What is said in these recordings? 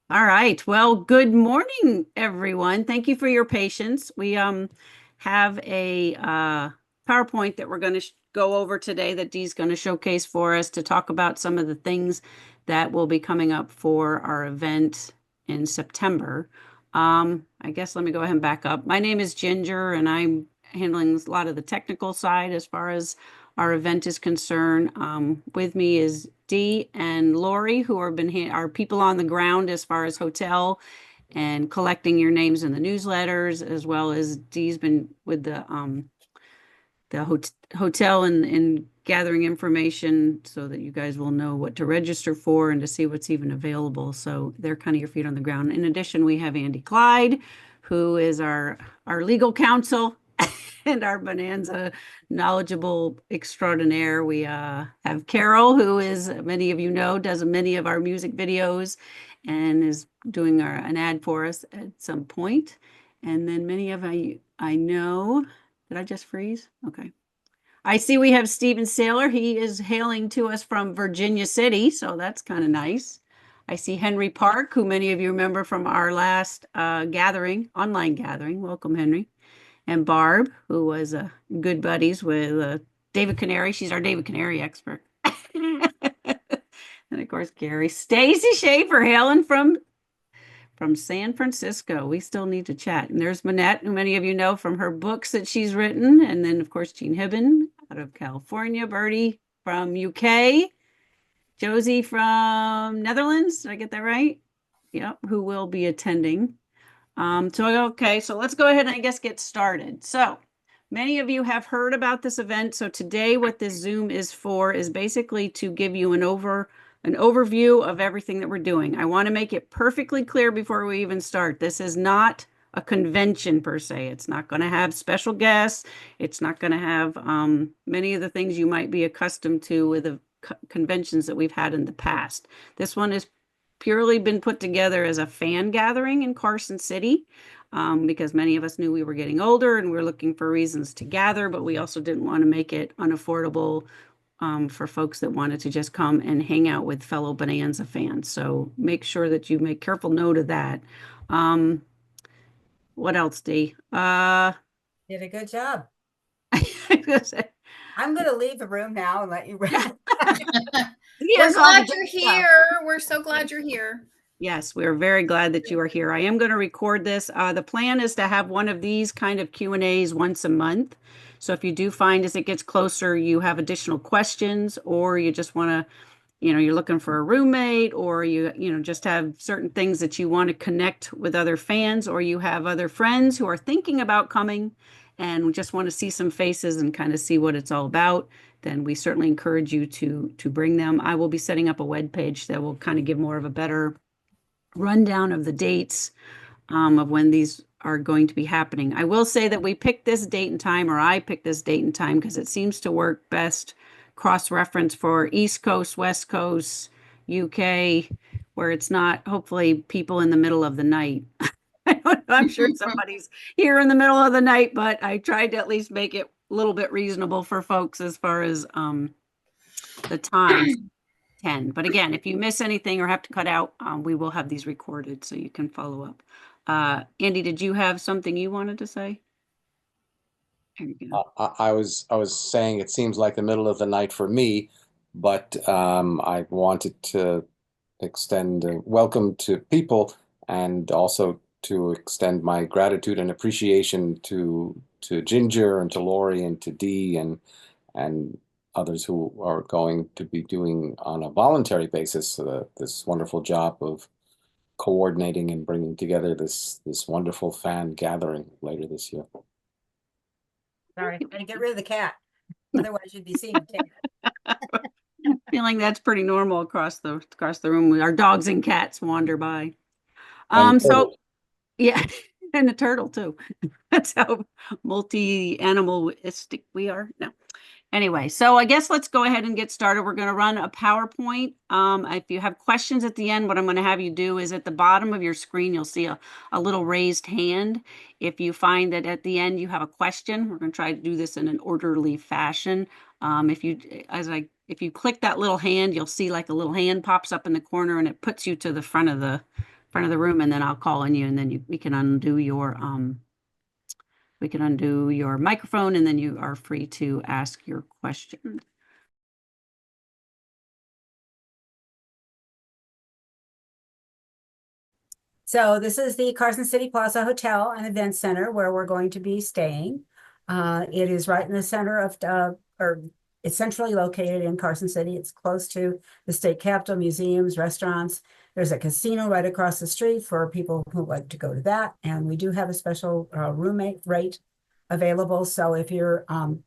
All right. Well, good morning, everyone. Thank you for your patience. We have a PowerPoint that we're going to go over today that Dee's going to showcase for us to talk about some of the things that will be coming up for our event in September. I guess let me go ahead and back up. My name is Ginger, and I'm handling a lot of the technical side as far as our event is concerned. With me is Dee and Lori, who have been are people on the ground as far as hotel and collecting your names in the newsletters, as well as Dee's been with the hotel and gathering information so that you guys will know what to register for and to see what's even available. So they're kind of your feet on the ground. In addition, we have Andy Clyde, who is our legal counsel and our Bonanza knowledgeable extraordinaire. We have Carol, who is, many of you know, does many of our music videos and is doing an ad for us at some point. And then many of I know, did I just freeze? Okay. I see we have Stephen Saylor. He is hailing to us from Virginia City, so that's kind of nice. I see Henry Park, who many of you remember from our last gathering, online gathering. Welcome, Henry. And Barb, who was good buddies with David Canary. She's our David Canary expert. And of course, Gary. Stacy Schaefer hailing from San Francisco. We still need to chat. And there's Manette, who many of you know from her books that she's written. And then, of course, Jean Hibben out of California, Bertie from UK, Josie from Netherlands. Did I get that right? Yep, who will be attending. So let's go ahead and I guess get started. So many of you have heard about this event. So today what this Zoom is for is basically to give you an overview of everything that we're doing. I want to make it perfectly clear before we even start. This is not a convention per se. It's not going to have special guests. It's not going to have many of the things you might be accustomed to with the conventions that we've had in the past. This one is purely been put together as a fan gathering in Carson City because many of us knew we were getting older and we are looking for reasons to gather, but we also didn't want to make it unaffordable for folks that wanted to just come and hang out with fellow Bonanza fans. So make sure that you make careful note of that. Um, what else, Dee? Did a good job. I was gonna say, I'm going to leave the room now and let you run. he We're has all the glad good you're stuff. here. We're so glad you're here. Yes, we are very glad that you are here. I am going to record this. The plan is to have one of these kind of Q&As once a month. So if you do find as it gets closer, you have additional questions, or you just want to, you're looking for a roommate, or just have certain things that you want to connect with other fans, or you have other friends who are thinking about coming and just want to see some faces and kind of see what it's all about, then we certainly encourage you to bring them. I will be setting up a web page that will kind of give more of a better rundown of the dates of when these are going to be happening. I will say that we picked this date and time, or I picked this date and time, because it seems to work best cross-reference for East Coast, West Coast, UK, where it's not hopefully people in the middle of the night. I don't know, I'm sure somebody's here in the middle of the night, but I tried to at least make it a little bit reasonable for folks as far as the time. 10. But again, if you miss anything or have to cut out, we will have these recorded so you can follow up. Andy, did you have something you wanted to say? There you go. I was saying it seems like the middle of the night for me, but I wanted to extend a welcome to people and also to extend my gratitude and appreciation to Ginger and to Lori and to Dee and others who are going to be doing on a voluntary basis this wonderful job of coordinating and bringing together this wonderful fan gathering later this year. Sorry, I'm going to get rid of the cat. Otherwise, you'd be seeing the cat. Feeling that's pretty normal across the room. Our dogs and cats wander by. And So yeah, and the turtle too. That's how multi-animalistic we are. No. Anyway, so I guess let's go ahead and get started. We're going to run a PowerPoint. If you have questions at the end, what I'm going to have you do is at the bottom of your screen, you'll see a little raised hand. If you find that at the end you have a question, we're going to try to do this in an orderly fashion. If you click that little hand, you'll see like a little hand pops up in the corner and it puts you to the front of the front of the room, and then I'll call on you, and then we can undo your microphone, and then you are free to ask your question. So this is the Carson City Plaza Hotel and Event Center where we're going to be staying. It is right in the center of, or it's centrally located in Carson City. It's close to the state capitol, museums, restaurants. There's a casino right across the street for people who like to go to that. And we do have a special roommate rate available. So if you're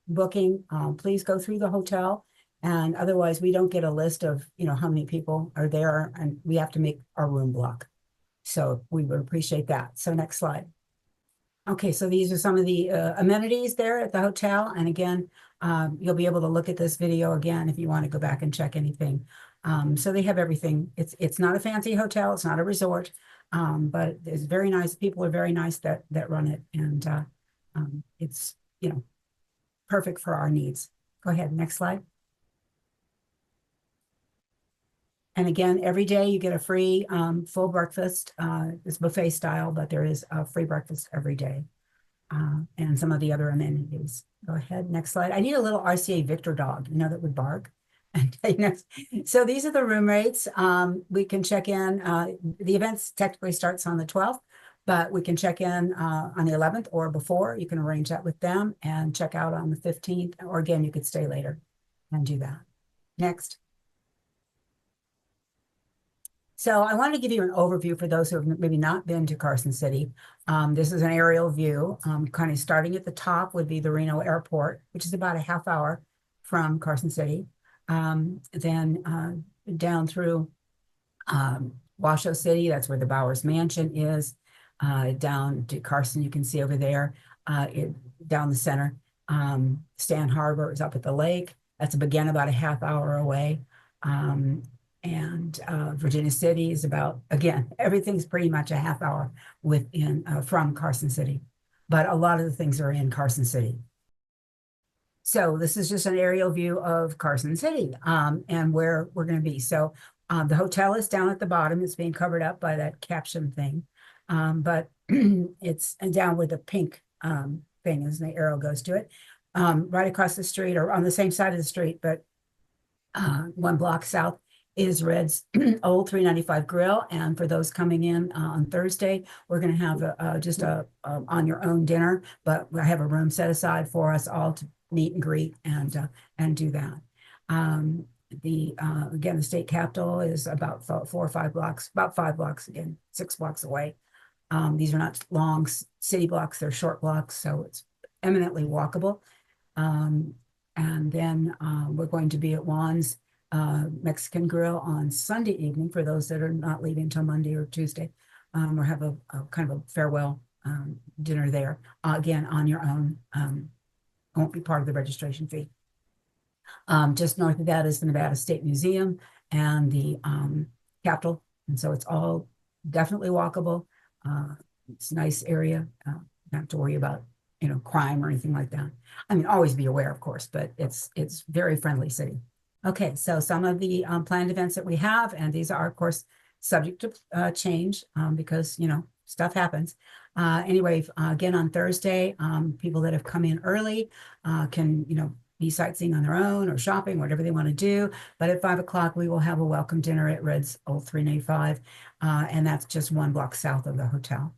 booking, please go through the hotel. And otherwise, we don't get a list of, how many people are there, and we have to make our room block. So we would appreciate that. So next slide. Okay, so these are some of the amenities there at the hotel. And again, you'll be able to look at this video again if you want to go back and check anything. So they have everything. It's not a fancy hotel. It's not a resort, but it's very nice. People are very nice that run it. And it's, perfect for our needs. Go ahead, next slide. And again, every day you get a free full breakfast. It's buffet style, but there is a free breakfast every day. And some of the other amenities. Go ahead, next slide. I need a little RCA Victor dog, that would bark. So these are the room rates. We can check in. The event technically starts on the 12th, but we can check in on the 11th or before. You can arrange that with them and check out on the 15th. Or again, you could stay later and do that. Next. So I wanted to give you an overview for those who have maybe not been to Carson City. This is an aerial view. Kind of starting at the top would be the Reno Airport, which is about a half hour from Carson City. Then down through Washoe City, that's where the Bowers Mansion is. Down to Carson, you can see over there, down the center. Stan Harbor is up at the lake. That's again about a half hour away. And Virginia City is about, again, everything's pretty much a half hour from Carson City, but a lot of the things are in Carson City. So this is just an aerial view of Carson City and where we're going to be. So the hotel is down at the bottom. It's being covered up by that caption thing, but it's down where the pink thing is, and the arrow goes to it, right across the street or on the same side of the street, but one block south is Red's old 395 grill. And for those coming in on Thursday, we're going to have just a on your own dinner, but I have a room set aside for us all to meet and greet and do that. Again, the state capitol is about 4 or 5 blocks, about 5 blocks, again, 6 blocks away. These are not long city blocks, they're short blocks, so it's eminently walkable. And then we're going to be at Juan's Mexican Grill on Sunday evening for those that are not leaving until Monday or Tuesday, or have a kind of a farewell dinner there. Again, on your own, won't be part of the registration fee. Just north of that is the Nevada State Museum and the Capitol, and so it's all definitely walkable. It's a nice area, not have to worry about crime or anything like that. I mean, always be aware, of course, but it's very friendly city. Okay, so some of the planned events that we have, and these are, of course, subject to change because, stuff happens. Anyway, again, on Thursday, people that have come in early can, be sightseeing on their own or shopping, whatever they want to do. But at 5 o'clock, we will have a welcome dinner at Red's Old 395, and that's just 1 block south of the hotel.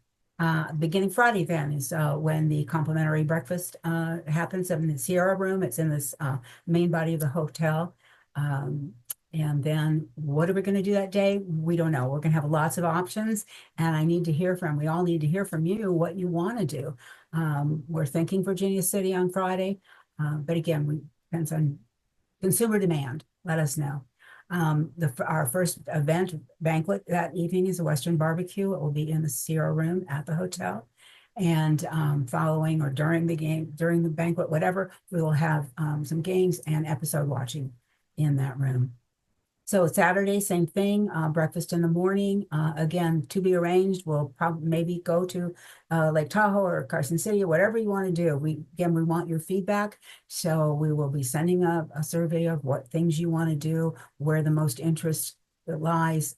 Beginning Friday then is when the complimentary breakfast happens in the Sierra room. It's in this main body of the hotel. And then what are we going to do that day? We don't know. We're going to have lots of options, and we all need to hear from you what you want to do. We're thinking Virginia City on Friday, but again, depends on consumer demand. Let us know. Our first banquet that evening is a Western barbecue. It will be in the Sierra room at the hotel. And following or during the banquet, whatever, we will have some games and episode watching in that room. So Saturday, same thing, breakfast in the morning. Again, to be arranged. We'll probably maybe go to Lake Tahoe or Carson City or whatever you want to do. We want your feedback. So we will be sending a survey of what things you want to do, where the most interest lies.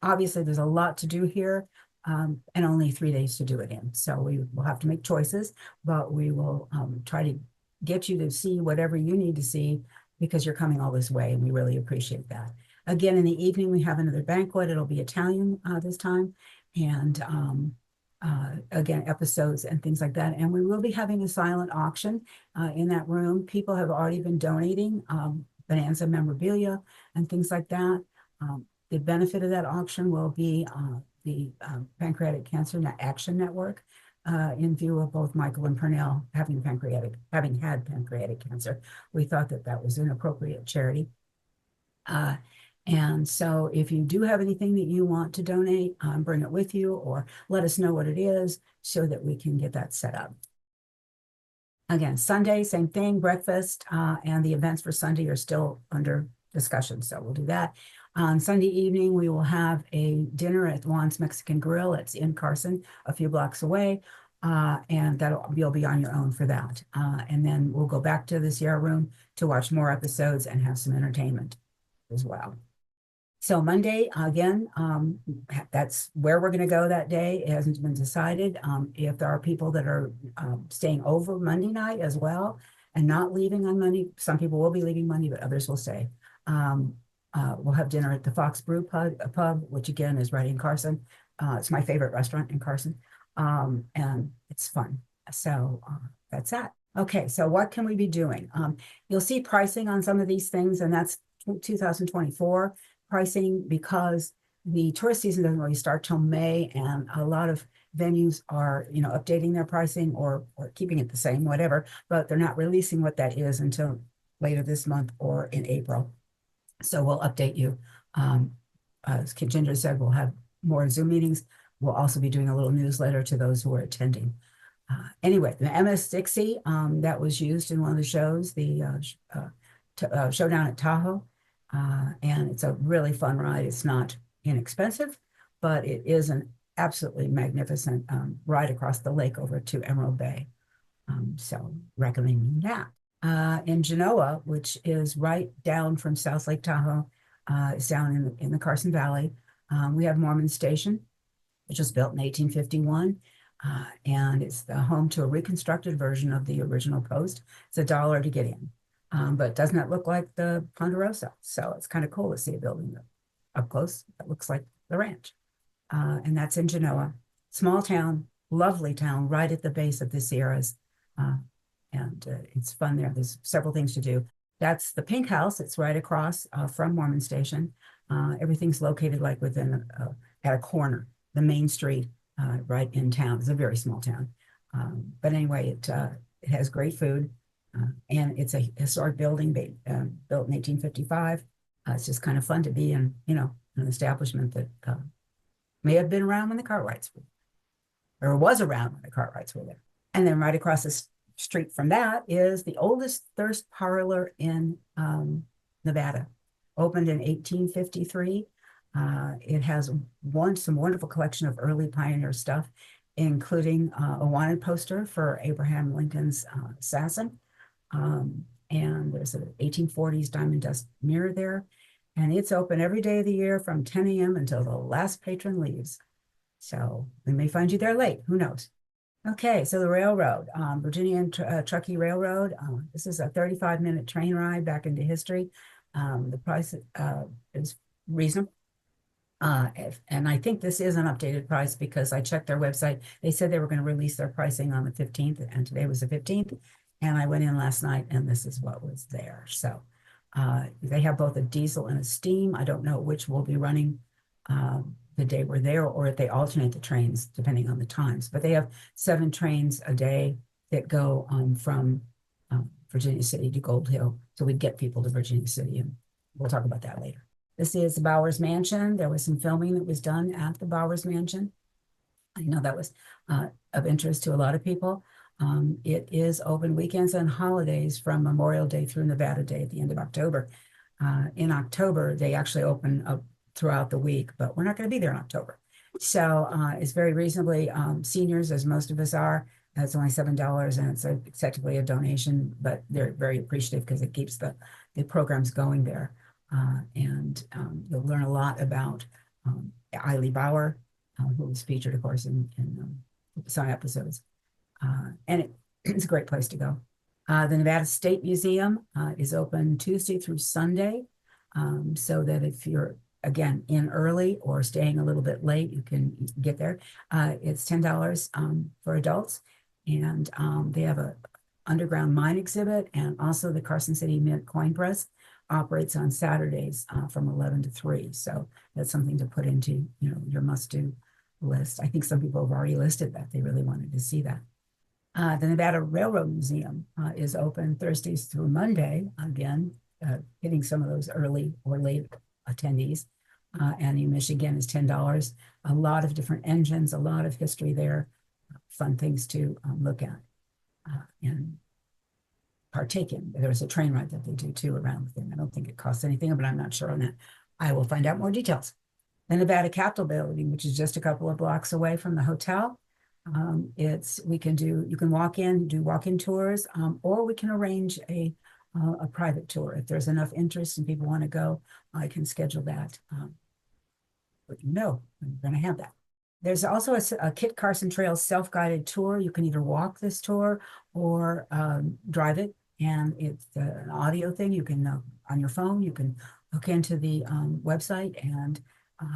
obviously there's a lot to do here, and only 3 days to do it in. So we will have to make choices, but we will try to get you to see whatever you need to see because you're coming all this way, and we really appreciate that. Again, in the evening, we have another banquet. It'll be Italian this time, and again, episodes and things like that. And we will be having a silent auction in that room. People have already been donating Bonanza memorabilia and things like that. The benefit of that auction will be the Pancreatic Cancer Action Network, in view of both Michael and Pernell having had pancreatic cancer. We thought that that was an appropriate charity. And so if you do have anything that you want to donate, bring it with you or let us know what it is so that we can get that set up. Again, Sunday, same thing, breakfast, and the events for Sunday are still under discussion. So we'll do that. On Sunday evening, we will have a dinner at Juan's Mexican Grill. It's in Carson, a few blocks away. And you'll be on your own for that. And then we'll go back to the Sierra Room to watch more episodes and have some entertainment as well. So Monday, again, that's where we're going to go that day. It hasn't been decided. If there are people that are staying over Monday night as well and not leaving on Monday, some people will be leaving Monday, but others will stay. We'll have dinner at the Fox Brew Pub, which again is right in Carson. It's my favorite restaurant in Carson, and it's fun. So that's that. Okay, so what can we be doing? You'll see pricing on some of these things, and that's 2024 pricing because the tourist season doesn't really start till May, and a lot of venues are, updating their pricing or keeping it the same, whatever, but they're not releasing what that is until later this month or in April. So we'll update you. As Ginger said, we'll have more Zoom meetings. We'll also be doing a little newsletter to those who are attending. Anyway, the MS Dixie that was used in one of the shows, the showdown at Tahoe. And it's a really fun ride. It's not inexpensive, but it is an absolutely magnificent ride across the lake over to Emerald Bay. So recommending that. In Genoa, which is right down from South Lake Tahoe, it's down in the Carson Valley. We have Mormon Station, which was built in 1851. And it's the home to a reconstructed version of the original post. It's $1 to get in. But doesn't it look like the Ponderosa? So it's kind of cool to see a building up close that looks like the ranch. And that's in Genoa. Small town, lovely town, right at the base of the Sierras. And it's fun there. There's several things to do. That's the Pink House. It's right across from Mormon Station. Everything's located like within at a corner, the main street right in town. It's a very small town. But anyway, it has great food. And it's a historic building built in 1855. It's just kind of fun to be in, an establishment that may have been around when the Cartwrights were, or was around when the Cartwrights were there. And then right across the street from that is the oldest thirst parlor in Nevada. Opened in 1853. It has some wonderful collection of early pioneer stuff, including a wanted poster for Abraham Lincoln's assassin. And there's an 1840s diamond dust mirror there. And it's open every day of the year from 10 a.m. until the last patron leaves. So we may find you there late, who knows? Okay, so the railroad, Virginia and Truckee Railroad. This is a 35-minute train ride back into history. The price is reasonable. And I think this is an updated price because I checked their website. They said they were going to release their pricing on the 15th, and today was the 15th. And I went in last night, and this is what was there. So they have both a diesel and a steam. I don't know which will be running the day we're there, or if they alternate the trains, depending on the times. But they have 7 trains a day that go from Virginia City to Gold Hill. So we get people to Virginia City, and we'll talk about that later. This is the Bowers Mansion. There was some filming that was done at the Bowers Mansion. I know that was of interest to a lot of people. It is open weekends and holidays from Memorial Day through Nevada Day at the end of October. In October, they actually open up throughout the week, but we're not going to be there in October. So it's very reasonably seniors, as most of us are. It's only $7, and it's effectively a donation, but they're very appreciative because it keeps the programs going there. And you'll learn a lot about Eiley Bauer, who was featured, of course, in some episodes. And it's a great place to go. The Nevada State Museum is open Tuesday through Sunday, so that if you're, again, in early or staying a little bit late, you can get there. It's $10 for adults, and they have a underground mine exhibit, and also the Carson City Mint Coin Press operates on Saturdays from 11 to 3. So that's something to put into, your must-do list. I think some people have already listed that. They really wanted to see that. The Nevada Railroad Museum is open Thursdays through Monday, again, hitting some of those early or late attendees. And in Michigan is $10. A lot of different engines, a lot of history there, fun things to look at and partake in. There's a train ride that they do too around the thing. I don't think it costs anything, but I'm not sure on that. I will find out more details. The Nevada Capitol Building, which is just a couple of blocks away from the hotel. You can walk in, do walk-in tours, or we can arrange a private tour. If there's enough interest and people want to go, I can schedule that. But we're going to have that. There's also a Kit Carson Trail self-guided tour. You can either walk this tour or drive it, and it's an audio thing. You can, on your phone, you can hook into the website and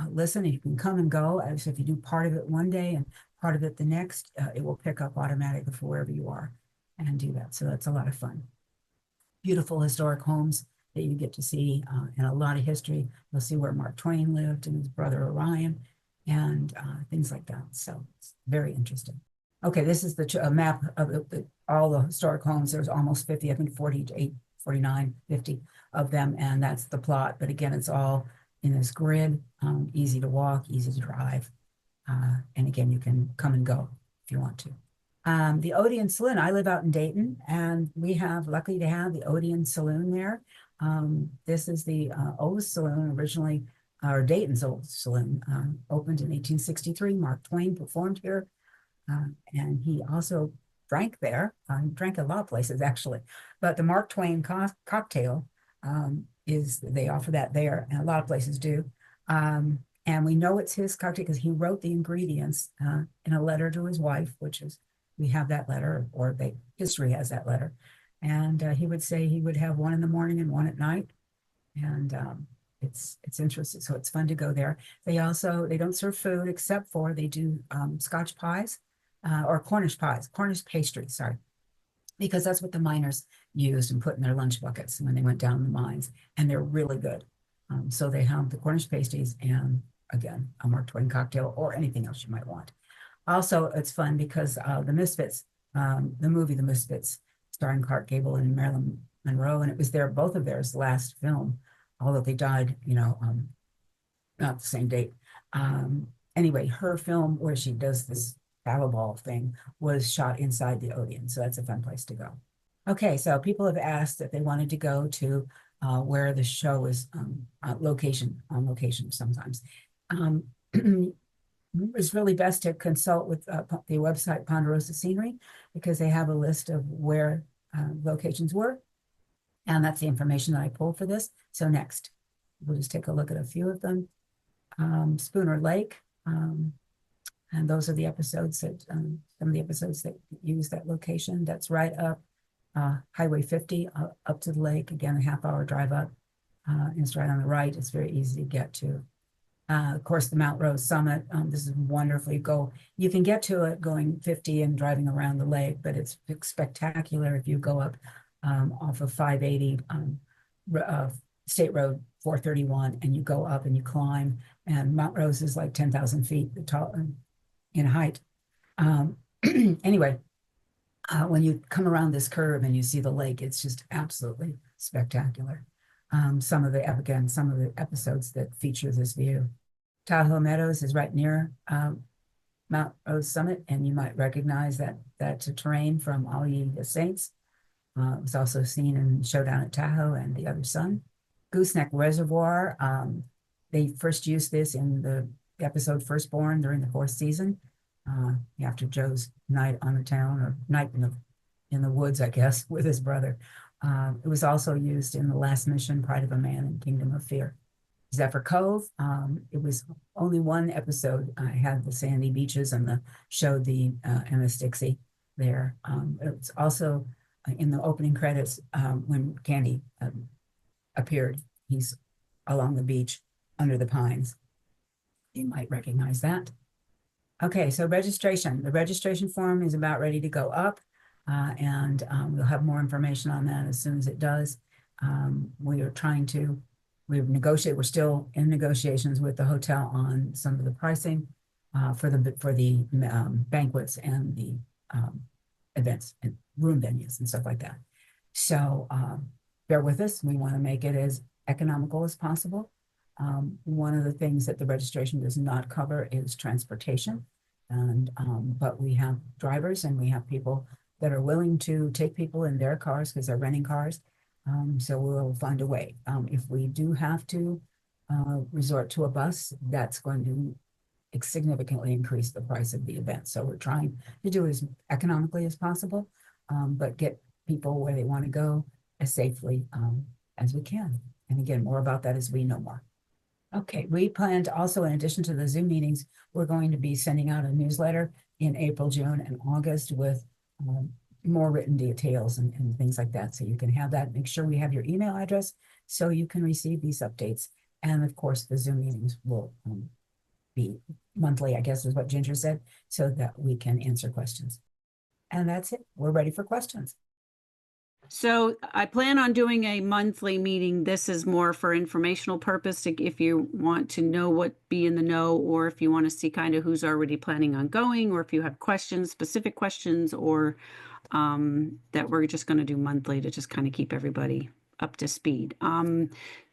listen, and you can come and go. As if you do part of it one day and part of it the next, it will pick up automatically for wherever you are and do that. So that's a lot of fun. Beautiful historic homes that you get to see, and a lot of history. You'll see where Mark Twain lived and his brother Orion, and things like that. So it's very interesting. Okay, this is a map of all the historic homes. There's almost 50, I think 48, 49, 50 of them, and that's the plot. But again, it's all in this grid, easy to walk, easy to drive. And again, you can come and go if you want to. The Odeon Saloon, I live out in Dayton, and we have, lucky to have the Odeon Saloon there. This is the oldest saloon originally, or Dayton's oldest saloon, opened in 1863. Mark Twain performed here, and he also drank there. He drank a lot of places, actually. But the Mark Twain cocktail they offer that there, and a lot of places do. And we know it's his cocktail because he wrote the ingredients in a letter to his wife, we have that letter, or history has that letter. And he would say he would have one in the morning and one at night. And it's interesting. So it's fun to go there. They don't serve food except for they do Scotch pies or Cornish pastries, sorry, because that's what the miners used and put in their lunch buckets when they went down the mines. And they're really good. So they have the Cornish pastries and, again, a Mark Twain cocktail or anything else you might want. Also, it's fun because the Misfits, the movie The Misfits, starring Clark Gable and Marilyn Monroe, and it was both of theirs last film, although they died, not the same date. Anyway, her film where she does this battle ball thing was shot inside the Odeon, so that's a fun place to go. Okay, so people have asked if they wanted to go to where the show is on location sometimes. It's really best to consult with the website Ponderosa Scenery, because they have a list of where locations were. And that's the information that I pulled for this. So next, we'll just take a look at a few of them. Spooner Lake, and those are the episodes that, some of the episodes that use that location. That's right up Highway 50 up to the lake. Again, a half-hour drive up. And it's right on the right. It's very easy to get to. Of course, the Mount Rose Summit. This is wonderfully you can get to it going 50 and driving around the lake, but it's spectacular if you go up off of 580 State Road 431, and you go up and you climb, and Mount Rose is like 10,000 feet tall in height. Anyway, when you come around this curve and you see the lake, it's just absolutely spectacular. Some of the episodes that feature this view. Tahoe Meadows is right near Mount Rose Summit, and you might recognize that terrain from All Ye Saints. It was also seen in Showdown at Tahoe and The Other Sun. Gooseneck Reservoir, they first used this in the episode Firstborn during the 4th season, after Joe's night on the town, or night in the woods, I guess, with his brother. It was also used in The Last Mission, Pride of a Man, and Kingdom of Fear. Zephyr Cove. It was only one episode. I had the sandy beaches and showed the MS Dixie there. It's also in the opening credits when Candy appeared. He's along the beach under the pines. You might recognize that. Okay, so registration. The registration form is about ready to go up, and we'll have more information on that as soon as it does. We're still in negotiations with the hotel on some of the pricing for the banquets and the events and room venues and stuff like that. So bear with us. We want to make it as economical as possible. One of the things that the registration does not cover is transportation, but we have drivers and we have people that are willing to take people in their cars because they're renting cars. So we'll find a way. If we do have to resort to a bus, that's going to significantly increase the price of the event. So we're trying to do it as economically as possible, but get people where they want to go as safely as we can. And again, more about that as we know more. Okay, we plan to also, in addition to the Zoom meetings, we're going to be sending out a newsletter in April, June, and August with more written details and things like that. So you can have that. Make sure we have your email address so you can receive these updates. And of course, the Zoom meetings will be monthly, I guess is what Ginger said, so that we can answer questions. And that's it. We're ready for questions. So I plan on doing a monthly meeting. This is more for informational purpose, if you want to know what be in the know, or if you want to see kind of who's already planning on going, or if you have questions, specific questions, or that we're just going to do monthly to just kind of keep everybody up to speed.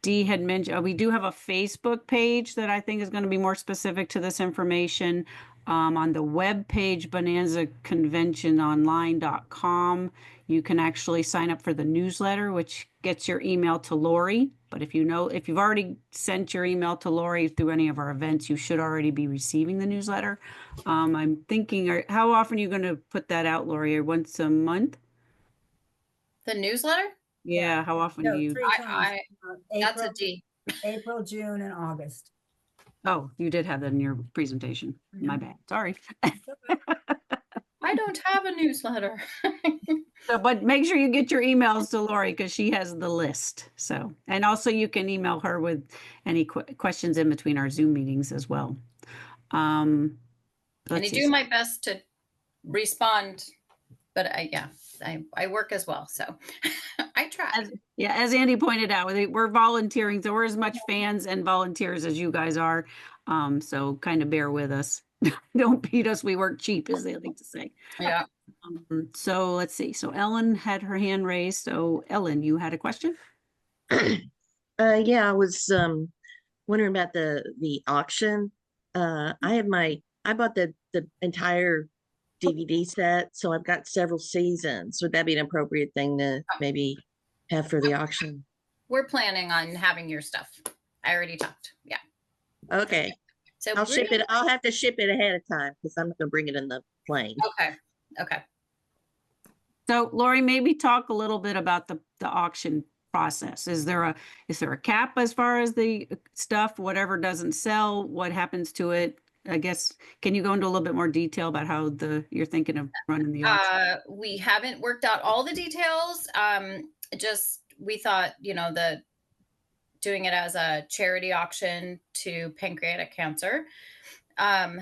Dee had mentioned we do have a Facebook page that I think is going to be more specific to this information. On the web page, bonanzaconventiononline.com, you can actually sign up for the newsletter, which gets your email to Lori. But if you've already sent your email to Lori through any of our events, you should already be receiving the newsletter. I'm thinking, how often are you going to put that out, Lori? Or once a month? The newsletter? Yeah, how often do you? 3 times. That's a April, D. April, June, and August. Oh, you did have that in your presentation. My bad. Sorry. I don't have a newsletter. So, but make sure you get your emails to Lori because she has the list. So, and also you can email her with any questions in between our Zoom meetings as well. And I Let's do see. my best to respond, but I work as well. So I try. As Andy pointed out, we're volunteering, so we're as much fans and volunteers as you guys are. So kind of bear with us. Don't beat us. We work cheap, as they like to say. Yeah. So let's see. So Ellen had her hand raised. So Ellen, you had a question? Yeah, I was wondering about the auction. I bought the entire DVD set, so I've got several seasons. Would that be an appropriate thing to maybe have for the auction? We're planning on having your stuff. I already talked. Yeah. Okay. So I'll ship it. I'll have to ship it ahead of time because I'm going to bring it in the plane. Okay. So Lori, maybe talk a little bit about the auction process. Is there a cap as far as the stuff, whatever doesn't sell, what happens to it? I guess, can you go into a little bit more detail about how you're thinking of running the auction? We haven't worked out all the details. Just we thought, doing it as a charity auction to pancreatic cancer. And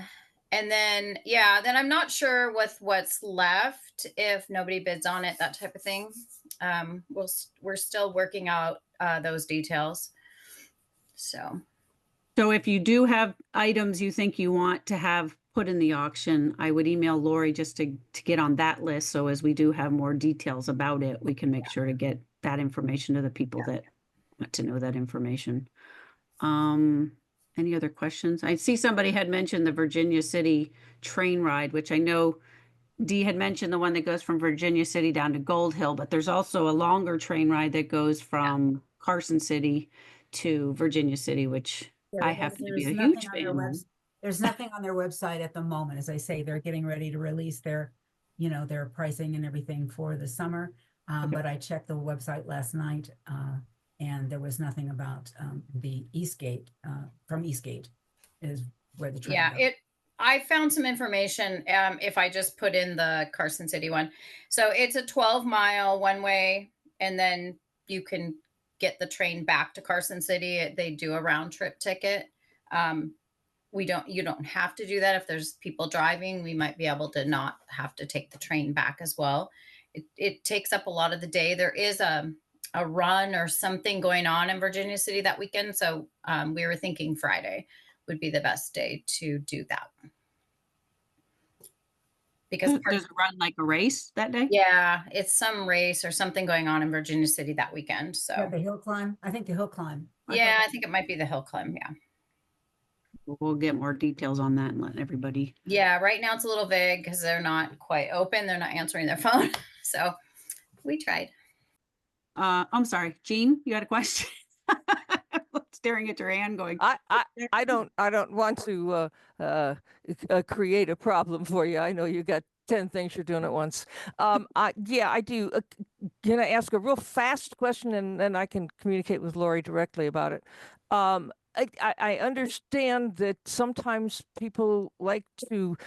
then I'm not sure with what's left, if nobody bids on it, that type of thing. We're still working out those details. So if you do have items you think you want to have put in the auction, I would email Lori just to get on that list. So as we do have more details about it, we can make sure to get that information to the people that want to know that information. Any other questions? I see somebody had mentioned the Virginia City train ride, which I know Dee had mentioned the one that goes from Virginia City down to Gold Hill, but there's also a longer train ride that goes from Carson City to Virginia City, which I happen to be a huge fan of. There's nothing on their website at the moment. As I say, they're getting ready to release their pricing and everything for the summer. But I checked the website last night And there was nothing about the Eastgate, from Eastgate is where the train Yeah, goes. I found some information if I just put in the Carson City one. So it's a 12-mile one way, and then you can get the train back to Carson City. They do a round trip ticket. You don't have to do that. If there's people driving, we might be able to not have to take the train back as well. It takes up a lot of the day. There is a run or something going on in Virginia City that weekend. So we were thinking Friday would be the best day to do that. Because There's a run like a race that day? yeah, it's some race or something going on in Virginia City that weekend. So Yeah, the hill climb. I think the hill climb. yeah, I think it might be the hill climb. Yeah. We'll get more details on that and let everybody. Yeah, right now it's a little vague because they're not quite open. They're not answering their phone. So we tried. I'm sorry, Jean, you had a question? Staring at your hand going, I don't want to create a problem for you. I know you got 10 things you're doing at once. Yeah, I do. Can I ask a real fast question, and then I can communicate with Lori directly about it? I understand that sometimes people like to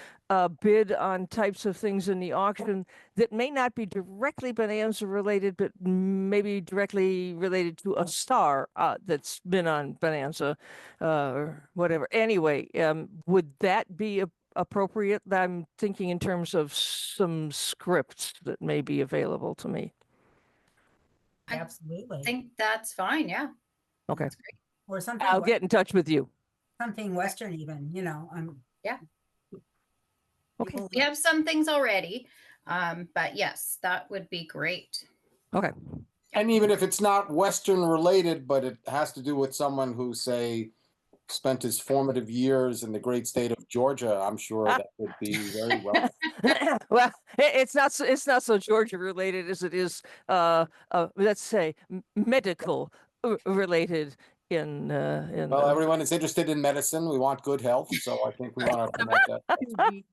bid on types of things in the auction that may not be directly Bonanza related, but maybe directly related to a star that's been on Bonanza or whatever. Anyway, would that be appropriate? I'm thinking in terms of some scripts that may be available to me. I Absolutely. think that's fine. Yeah. Okay. That's great. Or something, I'll get in touch with you. something Western even, Yeah. Okay. people- We have some things already. But yes, that would be great. Okay. And even if it's not Western related, but it has to do with someone who, say, spent his formative years in the great state of Georgia, I'm sure that would be very welcome. Well, it's not so Georgia related as it is, let's say, medical related in. Well, everyone is interested in medicine. We want good health, so I think we want to promote that.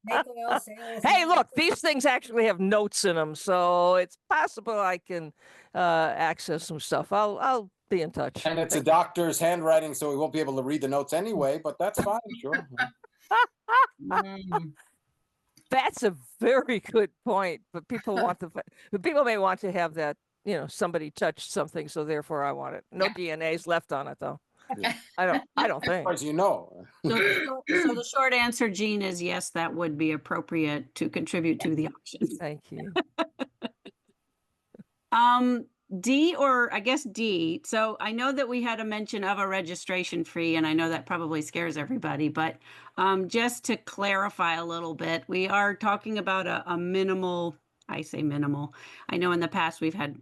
Make oil sales. Hey, look, these things actually have notes in them, so it's possible I can access some stuff. I'll be in touch. And it's a doctor's handwriting, so we won't be able to read the notes anyway, but that's fine, sure. Mm. That's a very good point, but people may want to have that, somebody touched something, so therefore I want it. No DNA's left on it though. Yeah. I don't As think. far as you know. so the short answer, Jean, is yes, that would be appropriate to contribute to the auction. Thank you. D, or I guess D. So I know that we had a mention of a registration fee, and I know that probably scares everybody, but just to clarify a little bit, we are talking about a minimal, I say minimal. I know in the past we've had,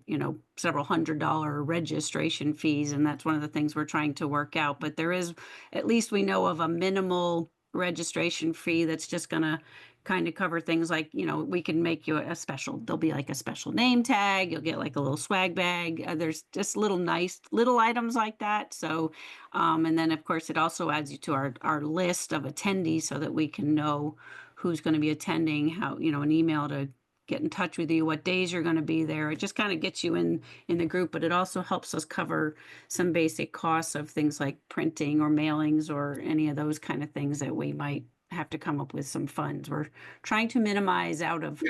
several $100 registration fees, and that's one of the things we're trying to work out. But there is, at least we know of a minimal registration fee that's just going to kind of cover things like, we can make you a special, there'll be like a special name tag, you'll get like a little swag bag. There's just nice little items like that. So, and then of course it also adds you to our list of attendees so that we can know who's going to be attending, how, an email to get in touch with you, what days you're going to be there. It just kind of gets you in the group, but it also helps us cover some basic costs of things like printing or mailings or any of those kind of things that we might have to come up with some funds. We're trying to minimize out of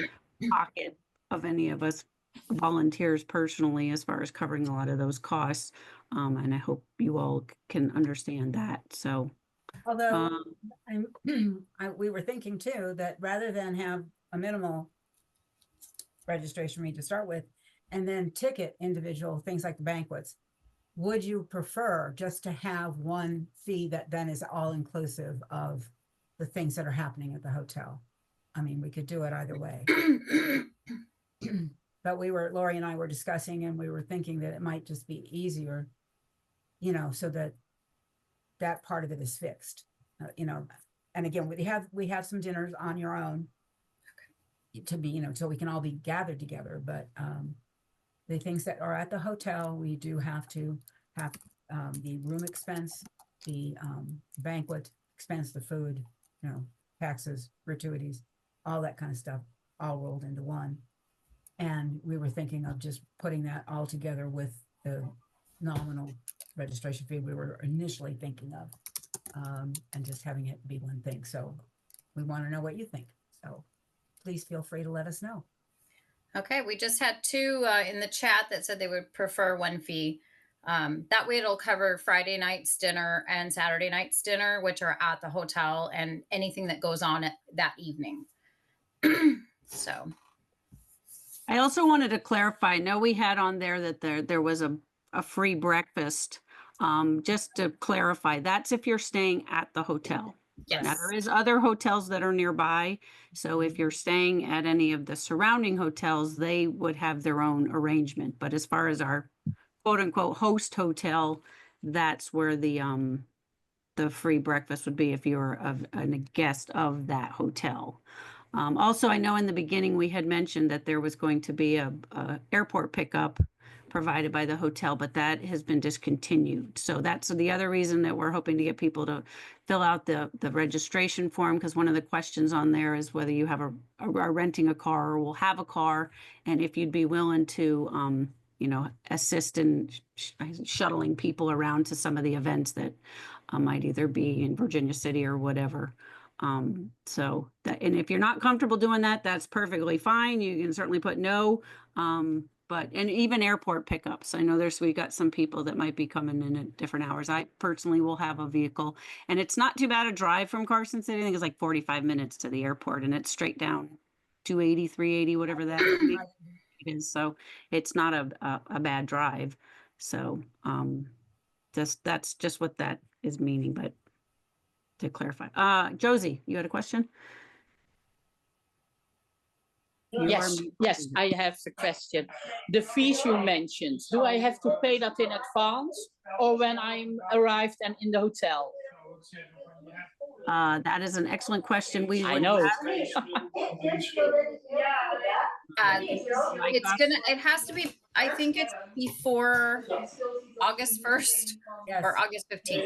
pocket of any of us volunteers personally as far as covering a lot of those costs. And I hope you all can understand that. So, Although we were thinking too, that rather than have a minimal registration fee to start with, and then ticket individual things like the banquets, would you prefer just to have one fee that then is all inclusive of the things that are happening at the hotel? I mean, we could do it either way. But Lori and I were discussing, and we were thinking that it might just be easier, so that part of it is fixed, and again, we have some dinners on your own to be, so we can all be gathered together. But the things that are at the hotel, we do have to have the room expense, the banquet expense, the food, taxes, gratuities, all that kind of stuff, all rolled into one. And we were thinking of just putting that all together with the nominal registration fee we were initially thinking of, and just having it be one thing. So we want to know what you think. So please feel free to let us know. Okay, we just had two in the chat that said they would prefer one fee. That way it'll cover Friday night's dinner and Saturday night's dinner, which are at the hotel, and anything that goes on that evening. So I also wanted to clarify, I know we had on there that there was a free breakfast. Just to clarify, that's if you're staying at the hotel. Now, yes, there is other hotels that are nearby. So if you're staying at any of the surrounding hotels, they would have their own arrangement. But as far as our quote unquote host hotel, that's where the free breakfast would be if you're a guest of that hotel. Also, I know in the beginning we had mentioned that there was going to be a airport pickup provided by the hotel, but that has been discontinued. So that's the other reason that we're hoping to get people to fill out the registration form, because one of the questions on there is whether you are renting a car or will have a car, and if you'd be willing to assist in shuttling people around to some of the events that might either be in Virginia City or whatever. And if you're not comfortable doing that, that's perfectly fine. You can certainly put no. And even airport pickups. I know we got some people that might be coming in at different hours. I personally will have a vehicle, and it's not too bad a drive from Carson City. I think it's like 45 minutes to the airport, and it's straight down 280, 380, whatever that is. So it's not a bad drive. So that's just what that is meaning, but to clarify. Josie, you had a question? Yes, I have a question. The fees you mentioned, do I have to pay that in advance or when I'm arrived and in the hotel? That is an excellent question. I know. it has to be, I think it's before August 1st Yes. or August 15th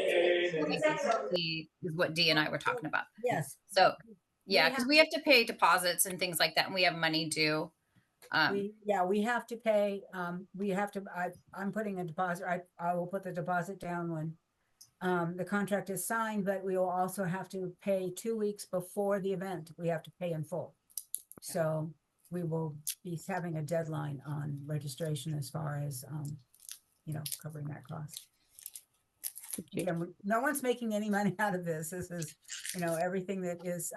is what Dee and I were talking about. Yes. So yeah, because we have to pay deposits and things like that, and we have money due. We have to pay. I'm putting a deposit. I will put the deposit down when the contract is signed, but we will also have to pay 2 weeks before the event. We have to pay in full. So we will be having a deadline on registration as far as covering that cost. Again, no one's making any money out of this. This is, everything that is,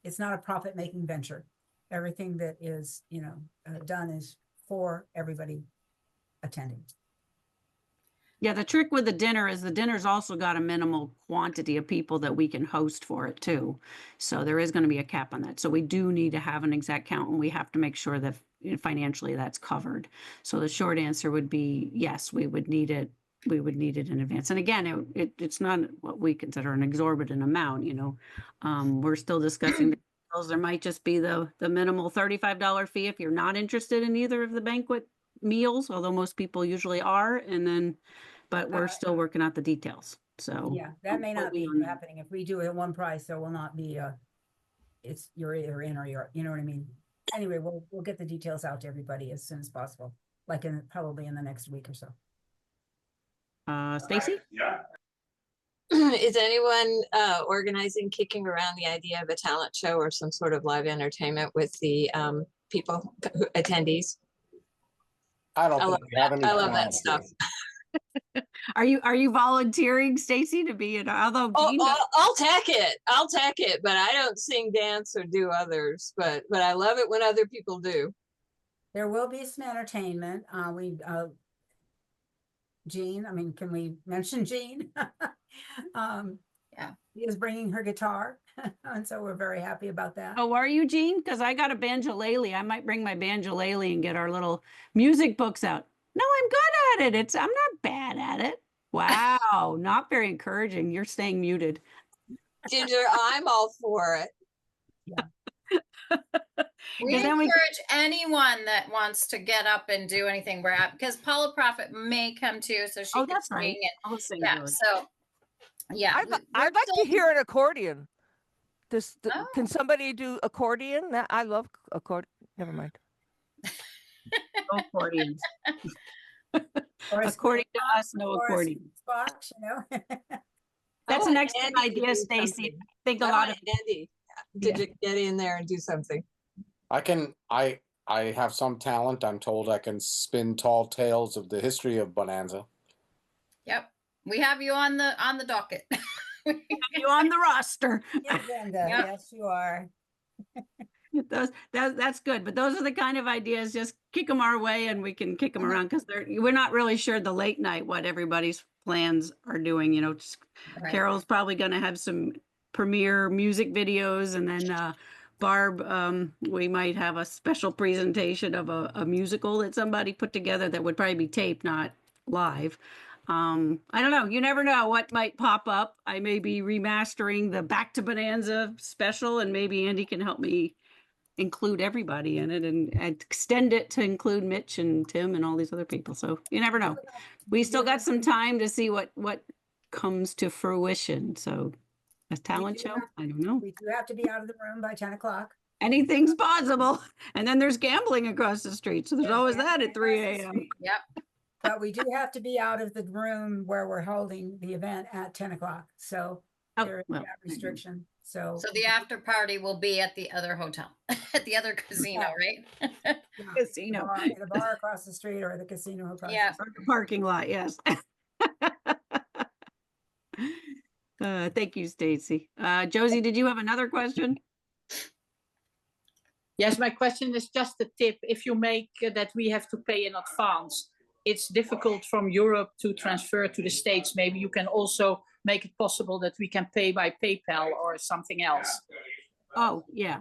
it's not a profit-making venture. Everything that is, done is for everybody attending. Yeah, the trick with the dinner is the dinner's also got a minimal quantity of people that we can host for it too. So there is going to be a cap on that. So we do need to have an exact count, and we have to make sure that financially that's covered. So the short answer would be yes, we would need it. We would need it in advance. And again, it's not what we consider an exorbitant amount. We're still discussing. There might just be the minimal $35 fee if you're not interested in either of the banquet meals, although most people usually are. But we're still working out the details. So yeah, that may not be happening. If we do it at one price, there will not be you're either in or you're, you know what I mean? Anyway, we'll get the details out to everybody as soon as possible, like probably in the next week or so. Stacy? Yeah. Is anyone organizing, kicking around the idea of a talent show or some sort of live entertainment with the attendees? I don't think we have any. I love that stuff. Are you volunteering, Stacy, to be although I'll tack it, but I don't sing, dance, or do others, but I love it when other people do. There will be some entertainment. Jean, can we mention Jean? Yeah. She is bringing her guitar, and so we're very happy about that. Oh, are you, Jean? Because I got a banjolele. I might bring my banjolele and get our little music books out. No, I'm good at it. I'm not bad at it. Wow, not very encouraging. You're staying muted. Ginger, I'm all for it. Yeah. We encourage anyone that wants to get up and do anything. We're at, because Paula Prophet may come too, so she can that's sing right. it. Yeah. So yeah, I'd like to hear an accordion. Oh. Can somebody do accordion? I love accordion. Never mind. No accordions. Or a According to squeeze us, no or a accordion. box, you know? That's I an want excellent Andy to idea, do Stacy. something. I think a I lot want of Andy to get in there and do something. I have some talent. I'm told I can spin tall tales of the history of Bonanza. Yep. We have you on the docket. you on the roster. Agenda, Yep. yes, you are. That's good, but those are the kind of ideas. Just kick them our way, and we can kick them around because we're not really sure the late night what everybody's plans are doing. You know, Right. Carol's probably going to have some premiere music videos, and then Barb, we might have a special presentation of a musical that somebody put together that would probably be taped, not live. I don't know. You never know what might pop up. I may be remastering the Back to Bonanza special, and maybe Andy can help me include everybody in it and extend it to include Mitch and Tim and all these other people. So you never know. We still got some time to see what comes to fruition. So a talent show, I don't know. We do have to be out of the room by 10 o'clock. Anything's possible. And then there's gambling across the street. So there's There's always that gambling at 3 across the a.m. street. Yep. But we do have to be out of the room where we're holding the event at 10 o'clock. So Oh, there is well, that restriction. So So the after party will be at the other hotel, at the other casino, right? yeah, casino. the bar across the street or the casino across Yeah. the street. Or the parking lot, yes. Thank you, Stacy. Josie, did you have another question? Yes, my question is just a tip. If you make that we have to pay in advance, it's difficult from Europe to transfer to the States. Maybe you can also make it possible that we can pay by PayPal or something else. Oh, yeah.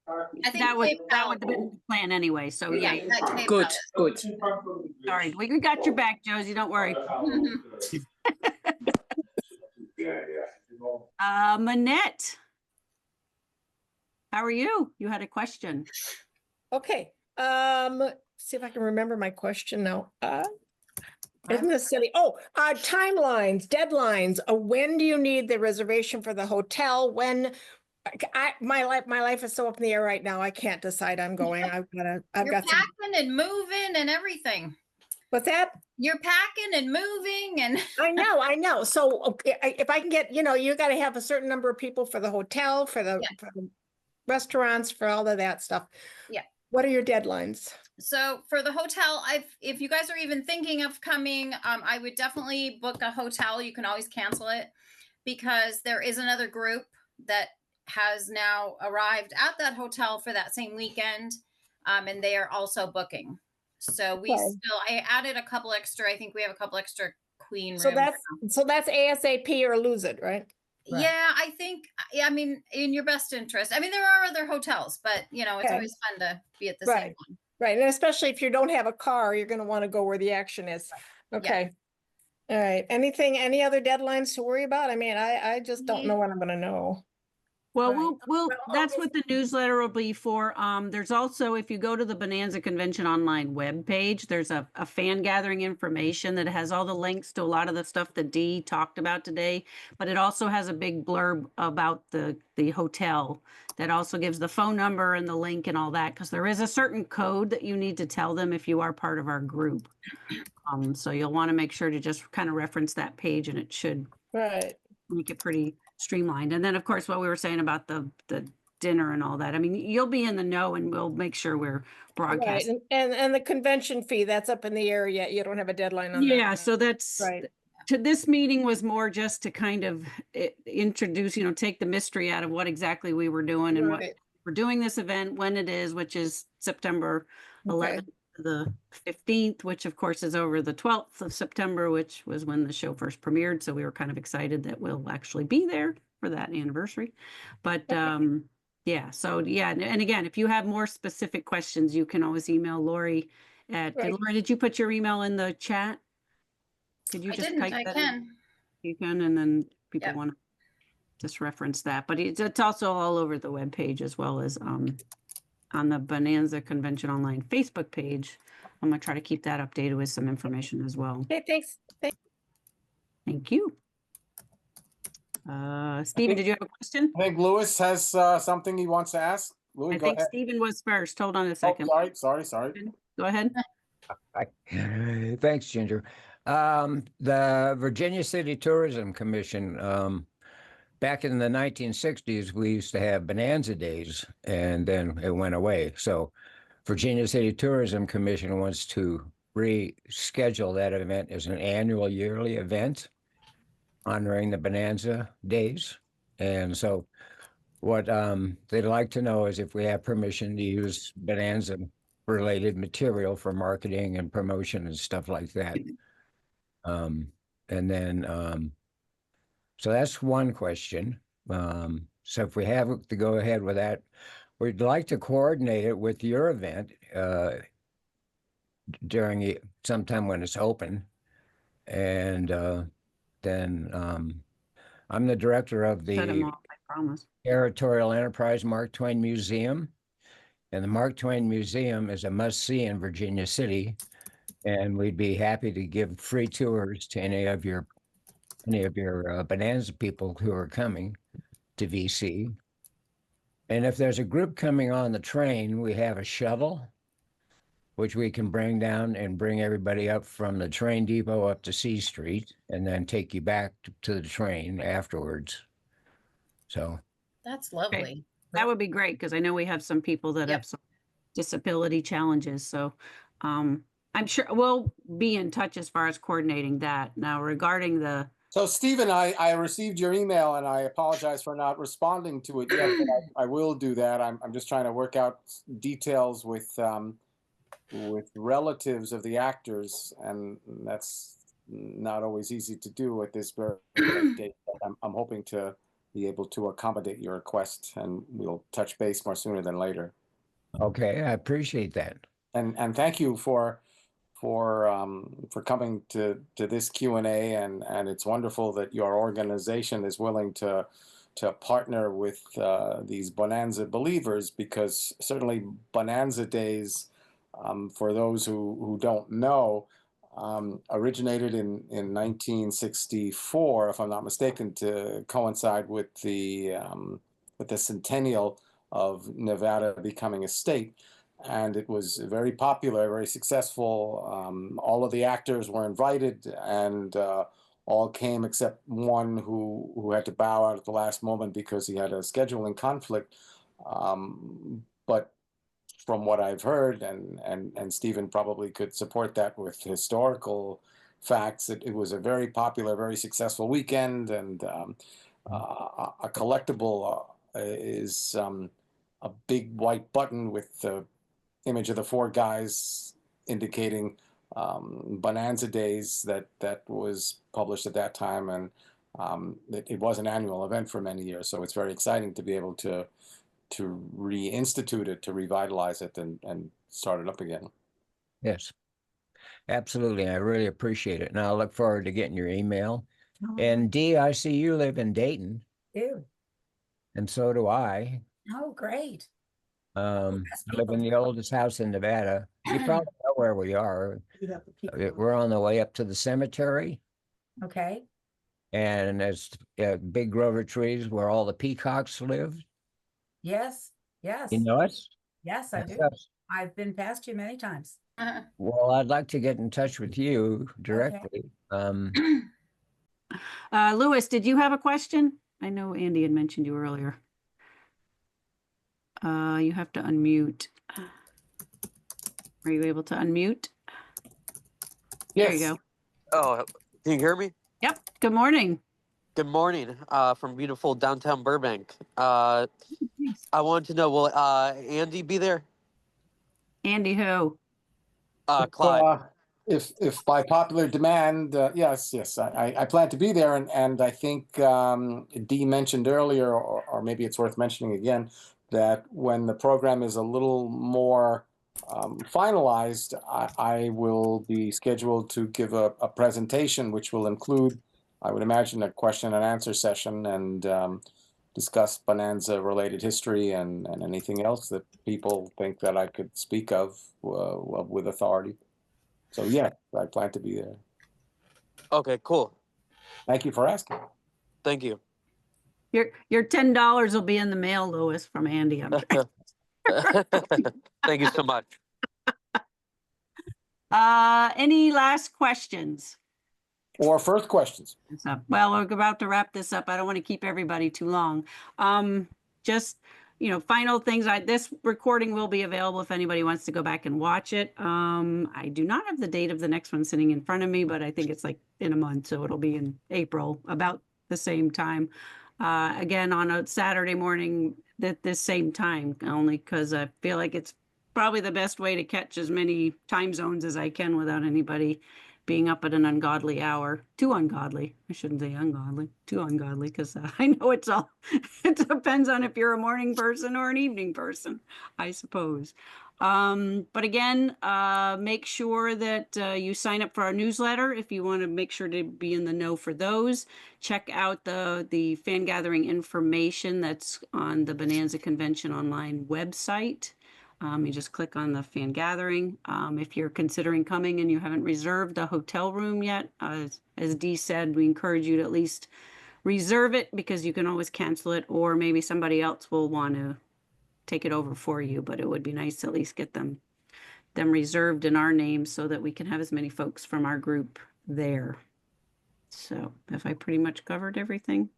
I think That would PayPal- have been the plan anyway. So yeah. that PayPal Good, is- good. Sorry, we got your back, Josie. Don't worry. Mhm. Manette, how are you? You had a question. Okay, see if I can remember my question now. Isn't this silly? Oh, timelines, deadlines. When do you need the reservation for the hotel? When my life is so up in the air right now. I can't decide I'm going. I've You're got some. packing and moving and everything. What's that? You're packing and moving and I know. So okay, if I can get, you got to have a certain number of people for the hotel, for the restaurants, for all of that stuff. Yeah. What are your deadlines? so for the hotel, if you guys are even thinking of coming, I would definitely book a hotel. You can always cancel it because there is another group that has now arrived at that hotel for that same weekend, and they are also booking. So we Okay. I added a couple extra. I think we have a couple extra queen rooms. So that's ASAP or lose it, right? Right. Yeah, I think, I mean, in your best interest. I mean, there are other hotels, but it's Okay. always fun to be at the same Right. one. Right, and especially if you don't have a car, you're going to want to go where the action is. Okay. All right. Any other deadlines to worry about? I mean, I just don't know when I'm going to know. Well, Right. we'll Well, that's what the newsletter will be for. There's also, if you go to the Bonanza Convention online webpage, there's a fan gathering information that has all the links to a lot of the stuff that Dee talked about today, but it also has a big blurb about the hotel that also gives the phone number and the link and all that, because there is a certain code that you need to tell them if you are part of our group. So you'll want to make sure to just kind of reference that page, and it should Right. make it pretty streamlined. And then, of course, what we were saying about the dinner and all that. I mean, you'll be in the know, and we'll make sure we're Right. broadcasting. And the convention fee, that's up in the air yet. You don't have a dedeadline on that. Yeah, so that's Right. to this meeting was more just to kind of introduce, take the mystery out of what exactly we were doing and what Right. we're doing this event when it is, which is September 11th to the 15th, which of course is over the 12th of September, which was when the show first premiered. So we were kind of excited that we'll actually be there for that anniversary. But yeah, so yeah, and again, if you have more specific questions, you can always email Lori at, Right. Lori, did you put your email in the chat? Could you I just didn't, type I that in? can. You can, and then people Yep. want to just reference that. But it's also all over the webpage as well as on the Bonanza Convention Online Facebook page. I'm going to try to keep that updated with some information as well. Okay, thanks. Thank you. Stephen, did you have a question? I think Louis has something he wants to ask. Louis, I go think ahead. Stephen was first. Hold on a Oh, second. sorry. Go ahead. Thanks, Ginger. The Virginia City Tourism Commission, back in the 1960s, we used to have Bonanza days, and then it went away. So Virginia City Tourism Commission wants to reschedule that event as an annual yearly event honoring the Bonanza days. And so what they'd like to know is if we have permission to use Bonanza related material for marketing and promotion and stuff like that. And then, so that's one question. So if we have to go ahead with that, we'd like to coordinate it with your event during sometime when it's open. And then I'm the director of Cut 'em the off, I promise. Territorial Enterprise Mark Twain Museum. And the Mark Twain Museum is a must-see in Virginia City. And we'd be happy to give free tours to any of your Bonanza people who are coming to VC. And if there's a group coming on the train, we have a shuttle, which we can bring down and bring everybody up from the train depot up to C Street and then take you back to the train afterwards. So That's lovely. That would be great because I know we have some people that Yep. have some disability challenges. So I'm sure we'll be in touch as far as coordinating that. Now regarding the So Stephen, I received your email and I apologize for not responding to it yet, but I will do that. I'm just trying to work out details with relatives of the actors, and that's not always easy to do at this very late date. But I'm hoping to be able to accommodate your request, and we'll touch base more sooner than later. okay, I appreciate that. And thank you for coming to this Q&A, and it's wonderful that your organization is willing to partner with these Bonanza believers, because certainly Bonanza days, for those who don't know, originated in 1964, if I'm not mistaken, to coincide with the centennial of Nevada becoming a state. And it was very popular, very successful. All of the actors were invited, and all came except one who had to bow out at the last moment because he had a scheduling conflict. But from what I've heard, and Stephen probably could support that with historical facts, it was a very popular, very successful weekend. And a collectible is a big white button with the image of the four guys indicating Bonanza days that was published at that time, and it was an annual event for many years. So it's very exciting to be able to reinstitute it, to revitalize it, and start it up again. Yes, absolutely. I really appreciate it. And I look forward to getting your email. And Dee, I see you live in Dayton, Ew. and so do I. Oh, great. I Best live in people. the oldest house in Nevada. You probably know where we are. We're on the way up to the cemetery, Okay, and there's big grove of trees where all the peacocks live. yes, yes, You know us? yes, I That's do. us. I've been past you many times. Well, I'd like to get in touch with you directly. Louis, did you have a question? I know Andy had mentioned you earlier. You have to unmute. Are you able to unmute? There you go. Oh, can you hear me? Yep. Good morning. Good morning, from beautiful downtown Burbank. I wanted to know, will Andy be there? Andy who? Clyde. If by popular demand, yes, I plan to be there, and I think Dee mentioned earlier, or maybe it's worth mentioning again, that when the program is a little more finalized, I will be scheduled to give a presentation, which will include, I would imagine, a question and answer session, and discuss Bonanza related history and anything else that people think that I could speak of with authority. So yeah, I plan to be there. Okay, cool. Thank you for asking. Thank you. Your $10 will be in the mail, Louis, from Andy. I'm sure. Thank you so much. Any last questions? Or first questions. Well, we're about to wrap this up. I don't want to keep everybody too long. Just, final things. This recording will be available if anybody wants to go back and watch it. I do not have the date of the next one sitting in front of me, but I think it's like in a month, so it'll be in April, about the same time. Again, on a Saturday morning at this same time, only because I feel like it's probably the best way to catch as many time zones as I can without anybody being up at an ungodly hour. Too ungodly. I shouldn't say ungodly. Too ungodly, because I know it depends on if you're a morning person or an evening person, I suppose. But again, make sure that you sign up for our newsletter if you want to make sure to be in the know for those. Check out the fan gathering information that's on the Bonanza Convention online website. You just click on the fan gathering. If you're considering coming and you haven't reserved a hotel room yet, as Dee said, we encourage you to at least reserve it, because you can always cancel it, or maybe somebody else will want to take it over for you. But it would be nice to at least get them reserved in our name so that we can have as many folks from our group there. So have I pretty much covered everything?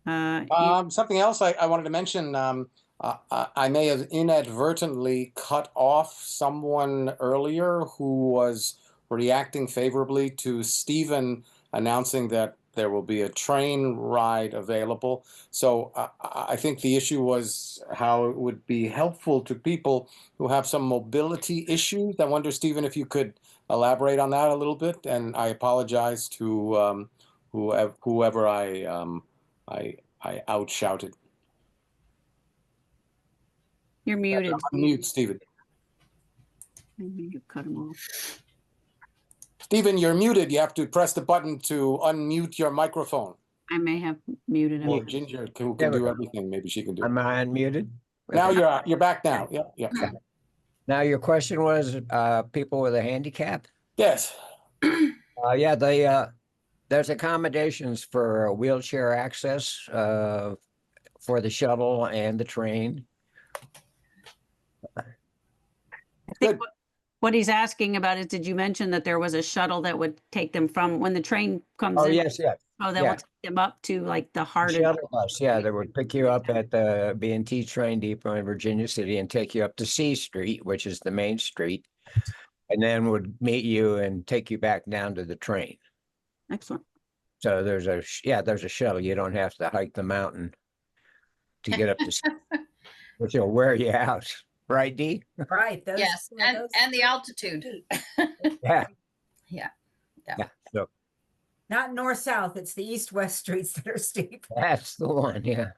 Something else I wanted to mention. I may have inadvertently cut off someone earlier who was reacting favorably to Stephen announcing that there will be a train ride available. So I think the issue was how it would be helpful to people who have some mobility issues. I wonder, Stephen, if you could elaborate on that a little bit. And I apologize to whoever I outshouted. You're muted. Mute, Stephen. Maybe you cut him off. Stephen, you're muted. You have to press the button to unmute your microphone. I may have muted him. Or Ginger, who can do everything. Maybe she can do it. Am I unmuted? Now you're back now. Yep. Now your question was people with a handicap? Yes. Yeah, there's accommodations for wheelchair access for the shuttle and the train. I think what he's asking about is, did you mention that there was a shuttle that would take them from when the train comes in? Yes. Oh, that will take them up to like the heart of shuttle bus. Yeah, they would pick you up at the B&T train depot in Virginia City and take you up to C Street, which is the main street, and then would meet you and take you back down to the train. Excellent. So there's a shuttle. You don't have to hike the mountain to get up to C, which will wear you out. Right, Dee? Right. Yes, and the altitude. Yeah. Yeah. So Not north-south, it's the east-west streets that are steep. that's the one, yeah.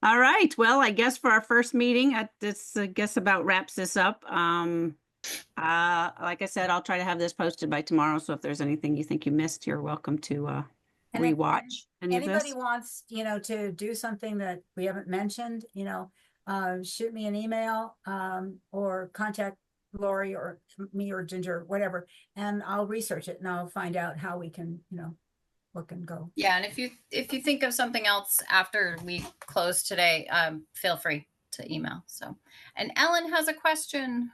All right. Well, I guess for our first meeting, this I guess about wraps this up. Like I said, I'll try to have this posted by tomorrow. So if there's anything you think you missed, you're welcome to And if rewatch any of anybody this. wants, to do something that we haven't mentioned, shoot me an email, or contact Lori or me or Ginger, whatever, and I'll research it and I'll find out how we can, look and go. Yeah, and if you think of something else after we close today, feel free to email. So, and Ellen has a question.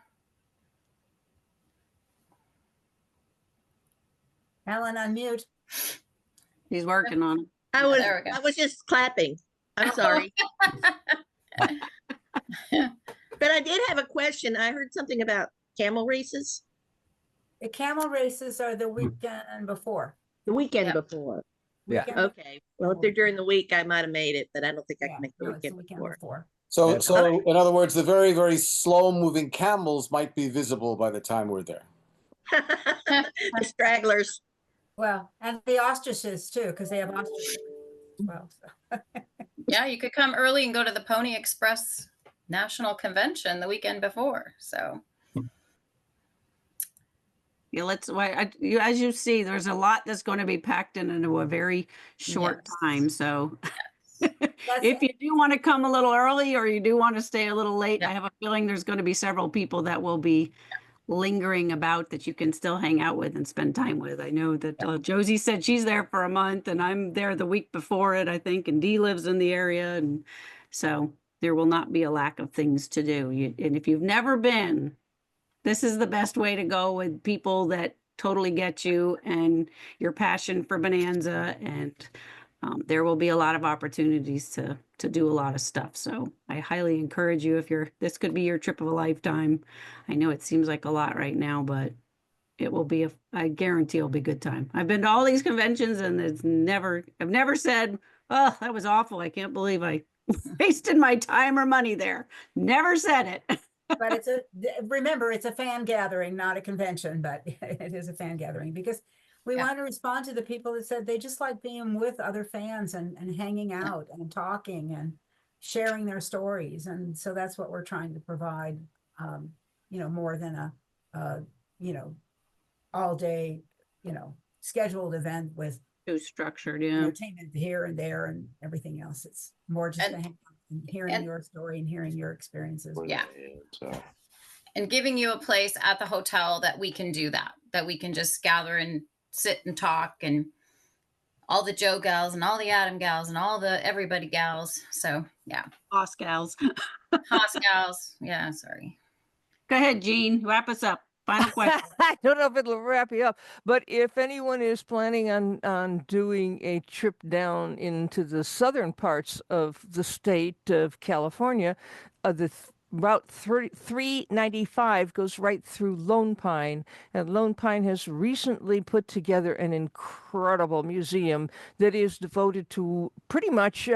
Ellen, unmute. He's working on it. There we go. I was just clapping. I'm sorry. But I did have a question. I heard something about camel races. The camel races are the weekend before. The weekend Yep. before. Yeah. Weekend Okay. Well, if they're during the week, I might have made it, but I don't think I Yeah, can make the no, it's the weekend weekend before. before. So That's in other words, the very, very slow-moving camels might be visible by the time we're there. The stragglers. Well, and the ostriches too, because they have ostriches as well. So. Yeah, you could come early and go to the Pony Express National Convention the weekend before. So Yeah, as you see, there's a lot that's going to be packed into a very short Yes. time. So if you do want to come a little early or you do want to stay a little late, Yeah. I have a feeling there's going to be several people that will be lingering about that you can still hang out with and spend time with. I know that Josie said she's there for a month and I'm there the week before it, I think, and Dee lives in the area. And so there will not be a lack of things to do. And if you've never been, this is the best way to go with people that totally get you and your passion for Bonanza. And there will be a lot of opportunities to do a lot of stuff. So I highly encourage you, if this could be your trip of a lifetime. I know it seems like a lot right now, but it will be I guarantee it'll be a good time. I've been to all these conventions and I've never said, oh, that was awful. I can't believe I wasted my time or money there. Never said it. But remember, it's a fan gathering, not a convention, but it is a fan gathering because we want to respond to the people that said they just like being with other fans and hanging out and talking and sharing their stories. And so that's what we're trying to provide, more than a all day, scheduled event with Too structured, yeah. entertainment here and there and everything else. It's more just to hang out and hearing your story and hearing your experiences. Yeah. And giving you a place at the hotel that we can do that we can just gather and sit and talk, and all the Joe gals and all the Adam gals and all the everybody gals. So yeah. Hoss gals. Hoss gals. Yeah, sorry. Go ahead, Jean. Wrap us up. Final question. I don't know if it'll wrap you up, but if anyone is planning on doing a trip down into the southern parts of the state of California, Route 395 goes right through Lone Pine, and Lone Pine has recently put together an incredible museum that is devoted to pretty much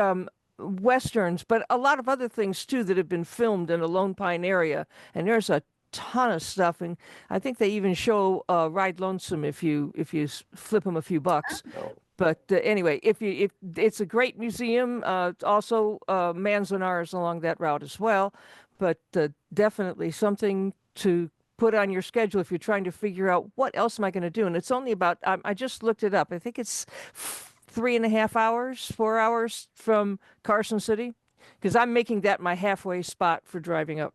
Westerns, but a lot of other things too that have been filmed in the Lone Pine area. And there's a ton of stuff, and I think they even show Ride Lonesome if you flip them a few bucks. Oh. But anyway, if it's a great museum, also Manzanares along that route as well. But definitely something to put on your schedule if you're trying to figure out what else am I going to do. And it's only about I just looked it up. I think it's 3.5 hours, 4 hours from Carson City, because I'm making that my halfway spot for driving up.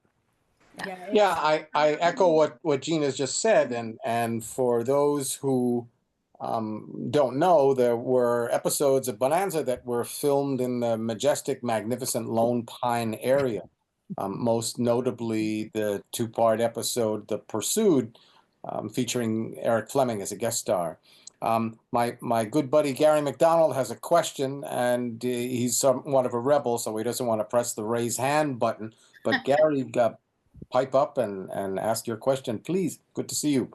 Yeah, I echo what Gina's just said, and for those who don't know, there were episodes of Bonanza that were filmed in the majestic, magnificent Lone Pine area. Most notably, the 2-part episode, The Pursued, featuring Eric Fleming as a guest star. My good buddy Gary McDonald has a question, and he's somewhat of a rebel, so he doesn't want to press the raise hand button. But Gary, pipe up and ask your question, please. Good to see you.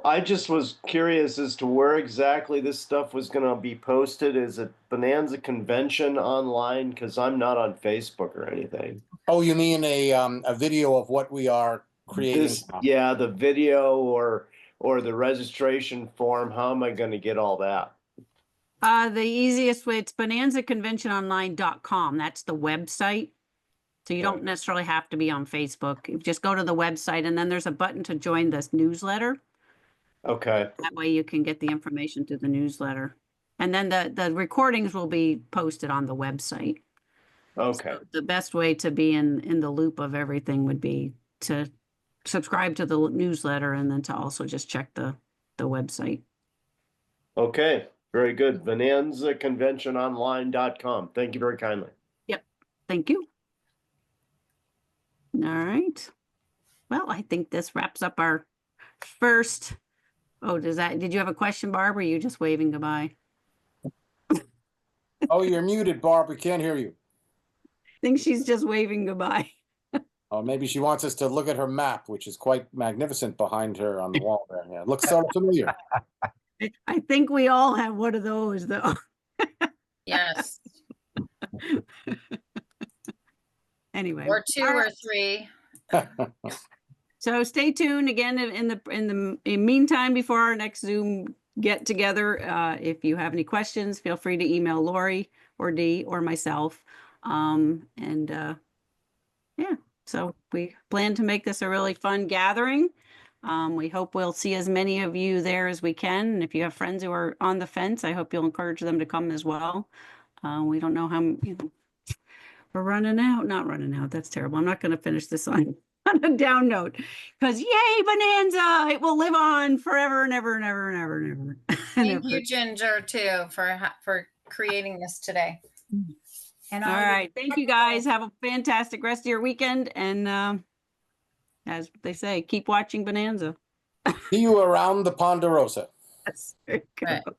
I just was curious as to where exactly this stuff was going to be posted. Is it Bonanza Convention online? Because I'm not on Facebook or anything. Oh, you mean a video of what we are creating? Yeah, the video or the registration form. How am I going to get all that? The easiest way, it's bonanzaconventiononline.com. That's the website. So you don't necessarily have to be on Facebook. You just go to the website, and then there's a button to join this newsletter. Okay. That way you can get the information to the newsletter. And then the recordings will be posted on the website. Okay. So the best way to be in the loop of everything would be to subscribe to the newsletter and then to also just check the website. Okay. Very good. BonanzaConventionOnline.com. Thank you very kindly. Yep. Thank you. All right. Well, I think this wraps up our first. Oh, did you have a question, Barb, or are you just waving goodbye? Oh, you're muted, Barb. We can't hear you. I think she's just waving goodbye. Oh, maybe she wants us to look at her map, which is quite magnificent behind her on the wall there. Yeah, it looks so familiar. I think we all have one of those, though. Yes. Anyway. Or 2 or 3. So stay tuned again in the meantime before our next Zoom get together. If you have any questions, feel free to email Lori or Dee or myself. Yeah, so we plan to make this a really fun gathering. We hope we'll see as many of you there as we can. And if you have friends who are on the fence, I hope you'll encourage them to come as well. We don't know how, we're running out, not running out. That's terrible. I'm not going to finish this on a down note because yay, Bonanza, it will live on forever and ever and ever and ever and ever. Thank you, Ginger, too, for creating this today. And All I will right. Thank you, guys. Have a fantastic rest of your weekend. And as they say, keep watching Bonanza. See you around the Ponderosa. Yes, there you Right. go.